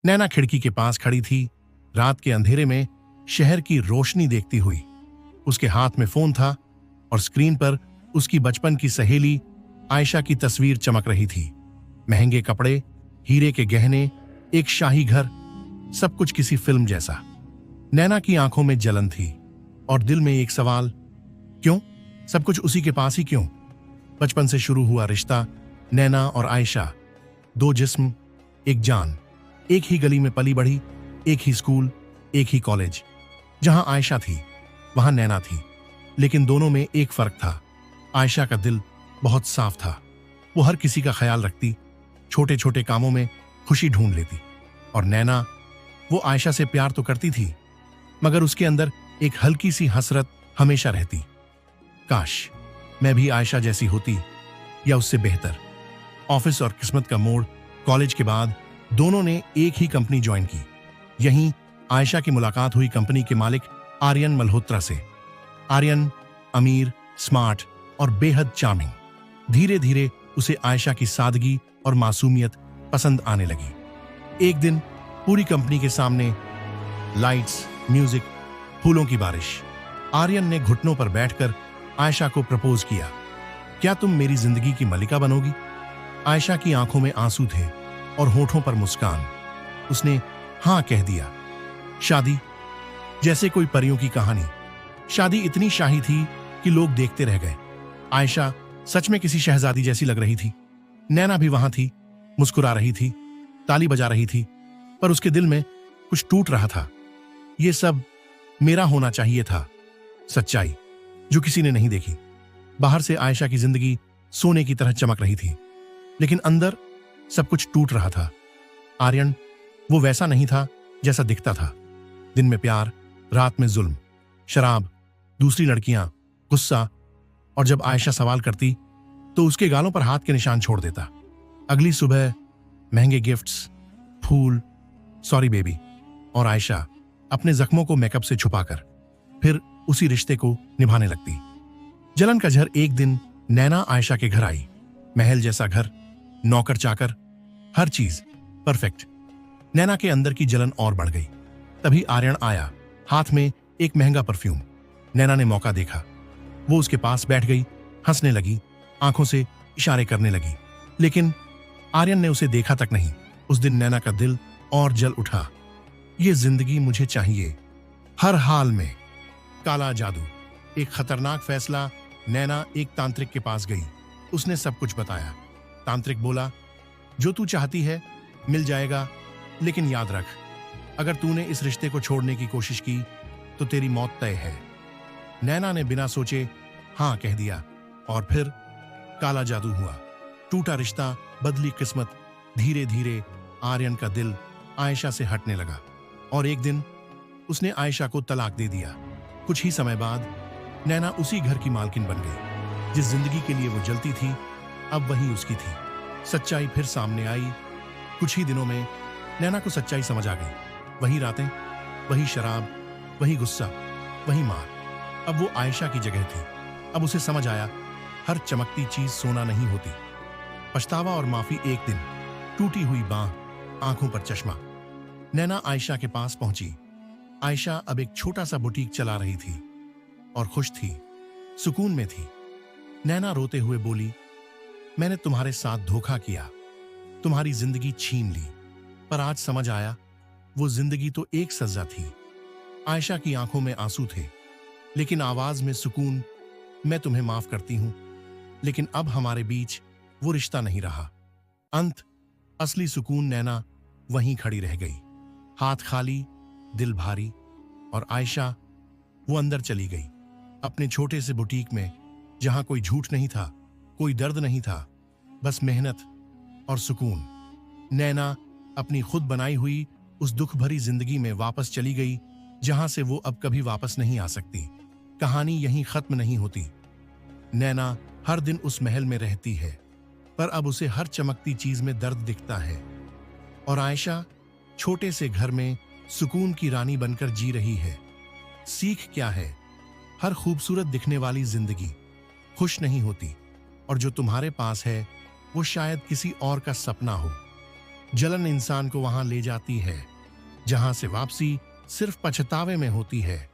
नैना खिड़की के पास खड़ी थी, रात के अंधेरे में शहर की रोशनी देखती हुई। उसके हाथ में फोन था और स्क्रीन पर उसकी बचपन की सहेली आयशा की तस्वीर चमक रही थी। महंगे कपड़े, हीरे के गहने, एक शाही घर, सब कुछ किसी फिल्म जैसा। नैना की आंखों में जलन थी और दिल में एक सवाल, क्यों? सब कुछ उसी के पास ही क्यों? बचपन से शुरू हुआ रिश्ता, नैना और आयशा, दो जिस्म, एक जान, एक ही गली में पली बढ़ी, एक ही स्कूल, एक ही कॉलेज। जहां आयशा थी वहां नैना थी, लेकिन दोनों में एक फर्क था। आयशा का दिल बहुत साफ था। वो हर किसी का ख्याल रखती, छोटे छोटे कामों में खुशी ढूंढ लेती। और नैना, वो आयशा से प्यार तो करती थी, मगर उसके अंदर एक हल्की सी हसरत हमेशा रहती। काश मैं भी आयशा जैसी होती, या उससे बेहतर। ऑफिस और किस्मत का मोड़, कॉलेज के बाद दोनों ने एक ही कंपनी ज्वाइन की। यहीं आयशा की मुलाकात हुई कंपनी के मालिक आर्यन मल्होत्रा से। आर्यन अमीर, स्मार्ट और बेहद चार्मिंग। धीरे धीरे उसे आयशा की सादगी और मासूमियत पसंद आने लगी। एक दिन पूरी कंपनी के सामने लाइट्स, म्यूजिक, फूलों की बारिश। आर्यन ने घुटनों पर बैठकर आयशा को प्रपोज किया, क्या तुम मेरी जिंदगी की मलिका बनोगी? आयशा की आंखों में आंसू थे और होठों पर मुस्कान। उसने हां कह दिया। शादी जैसे कोई परियों की कहानी। शादी इतनी शाही थी कि लोग देखते रह गए। आयशा सच में किसी शहजादी जैसी लग रही थी। नैना भी वहां थी, मुस्कुरा रही थी, ताली बजा रही थी, पर उसके दिल में कुछ टूट रहा था। यह सब मेरा होना चाहिए था। सच्चाई जो किसी ने नहीं देखी। बाहर से आयशा की जिंदगी सोने की तरह चमक रही थी, लेकिन अंदर सब कुछ टूट रहा था। आर्यन वो वैसा नहीं था जैसा दिखता था। दिन में प्यार, रात में जुल्म, शराब, दूसरी लड़कियां, गुस्सा, और जब आयशा सवाल करती तो उसके गालों पर हाथ के निशान छोड़ देता। अगली सुबह महंगे गिफ्ट्स, फूल, सॉरी बेबी, और आयशा अपने जख्मों को मेकअप से छुपाकर फिर उसी रिश्ते को निभाने लगती। जलन का झर एक दिन नैना आयशा के घर आई। महल जैसा घर, नौकर चाकर, हर चीज परफेक्ट। नैना के अंदर की जलन और बढ़ गई। तभी आर्यन आया, हाथ में एक महंगा परफ्यूम। नैना ने मौका देखा। वो उसके पास बैठ गई, हंसने लगी, आंखों से इशारे करने लगी, लेकिन आर्यन ने उसे देखा तक नहीं। उस दिन नैना का दिल और जल उठा। ये जिंदगी मुझे चाहिए, हर हाल में। काला जादू, एक खतरनाक फैसला। नैना एक तांत्रिक के पास गई। उसने सब कुछ बताया। तांत्रिक बोला, जो तू चाहती है मिल जाएगा, लेकिन याद रख, अगर तूने इस रिश्ते को छोड़ने की कोशिश की तो तेरी मौत तय है। नैना ने बिना सोचे हां कह दिया, और फिर काला जादू हुआ। टूटा रिश्ता, बदली किस्मत। धीरे धीरे आर्यन का दिल आयशा से हटने लगा, और एक दिन उसने आयशा को तलाक दे दिया। कुछ ही समय बाद नैना उसी घर की मालकिन बन गई। जिस जिंदगी के लिए वो जलती थी, अब वही उसकी थी। सच्चाई फिर सामने आई। कुछ ही दिनों में नैना को सच्चाई समझ आ गई। वही रातें, वही शराब, वही गुस्सा, वही मार। अब वो आयशा की जगह थी। अब उसे समझ आया, हर चमकती चीज सोना नहीं होती। पछतावा और माफी एक दिन, टूटी हुई बांह, आंखों पर चश्मा। नैना आयशा के पास पहुंची। आयशा अब एक छोटा सा बुटीक चला रही थी और खुश थी, सुकून में थी। नैना रोते हुए बोली, मैंने तुम्हारे साथ धोखा किया, तुम्हारी जिंदगी छीन ली, पर आज समझ आया वो जिंदगी तो एक सजा थी। आयशा की आंखों में आंसू थे, लेकिन आवाज में सुकून। मैं तुम्हें माफ करती हूं, लेकिन अब हमारे बीच वो रिश्ता नहीं रहा। अंत, असली सुकून। नैना वहीं खड़ी रह गई, हाथ खाली, दिल भारी। और आयशा, वो अंदर चली गई, अपने छोटे से बुटीक में, जहां कोई झूठ नहीं था, कोई दर्द नहीं था, बस मेहनत और सुकून। नैना अपनी खुद बनाई हुई उस दुख भरी जिंदगी में वापस चली गई, जहां से वो अब कभी वापस नहीं आ सकती। कहानी यहीं खत्म नहीं होती। नैना हर दिन उस महल में रहती है, पर अब उसे हर चमकती चीज में दर्द दिखता है। और आयशा छोटे से घर में सुकून की रानी बनकर जी रही है। सीख क्या है? हर खूबसूरत दिखने वाली जिंदगी खुश नहीं होती, और जो तुम्हारे पास है वो शायद किसी और का सपना हो। जलन इंसान को वहां ले जाती है जहां से वापसी सिर्फ पछतावे में होती है।